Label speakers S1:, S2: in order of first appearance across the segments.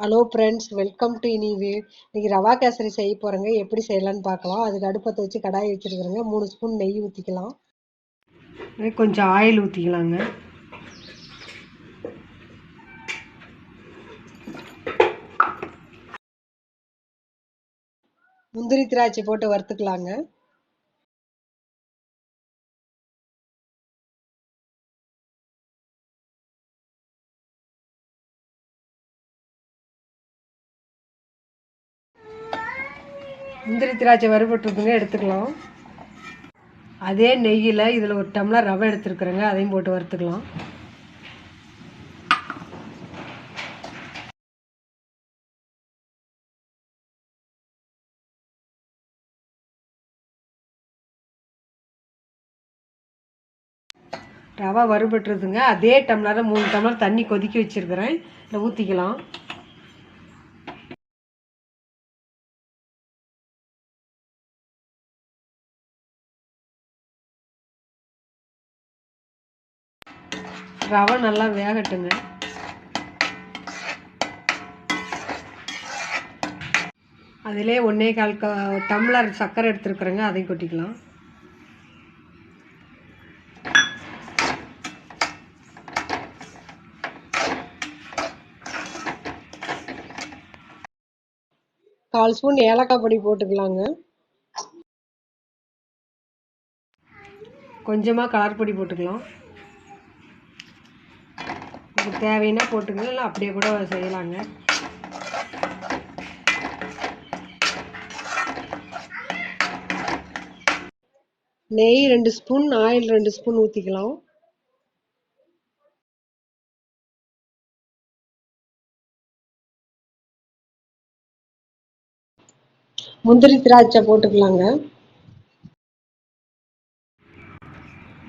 S1: Hello friends, welcome to இனிவே. இன்னைக்கு ரவா கேசரி செய்ய போகிறேங்க. எப்படி செய்யலான்னு பார்க்கலாம். அதுக்கு அடுப்பத்தை வச்சு கடாய் வச்சுருக்குறேங்க. 3 ஸ்பூன் நெய் ஊற்றிக்கலாம். கொஞ்சம் ஆயில் ஊற்றிக்கலாங்க. முந்திரி திராட்சை போட்டு வறுத்துக்கலாங்க. முந்திரி திராட்சை வறுபட்டுருக்குங்க, எடுத்துக்கலாம். அதே நெய்யில் இதில் ஒரு டம்ளர் ரவை எடுத்துருக்குறேங்க, அதையும் போட்டு வறுத்துக்கலாம். ரவை வறுபட்டுருதுங்க. அதே டம்ளரில் 3 டம்ளர் தண்ணி கொதிக்க வச்சுருக்கிறேன், இதில் ஊற்றிக்கலாம். ரவை நல்லா வேகட்டுங்க. அதிலே 1/4 டம்ளர் சர்க்கரை எடுத்துருக்குறேங்க, அதையும் கொட்டிக்கலாம். கால் ஸ்பூன் ஏலக்காய் பொடி போட்டுக்கலாங்க. கொஞ்சமாக கலர் பொடி போட்டுக்கலாம். உங்களுக்கு தேவைன்னா போட்டுக்கலாம், இல்லை அப்படியே கூட செய்யலாங்க. நெய் 2 ஸ்பூன், ஆயில் 2 ஸ்பூன் ஊற்றிக்கலாம். முந்திரி திராட்சை போட்டுக்கலாங்க.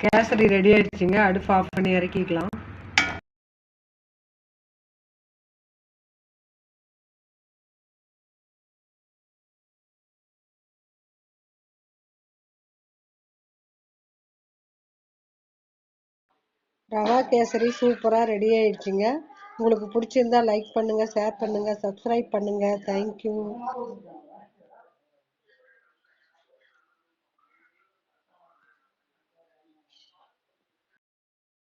S1: கேசரி ரெடி ஆயிடுச்சுங்க. அடுப்பு ஆஃப் பண்ணி இறக்கிக்கலாம். ரவா கேசரி சூப்பராக ரெடி ஆயிடுச்சுங்க. உங்களுக்கு பிடிச்சிருந்தா லைக் பண்ணுங்கள், ஷேர் பண்ணுங்கள், சப்ஸ்கிரைப் பண்ணுங்கள். தேங்க்யூ.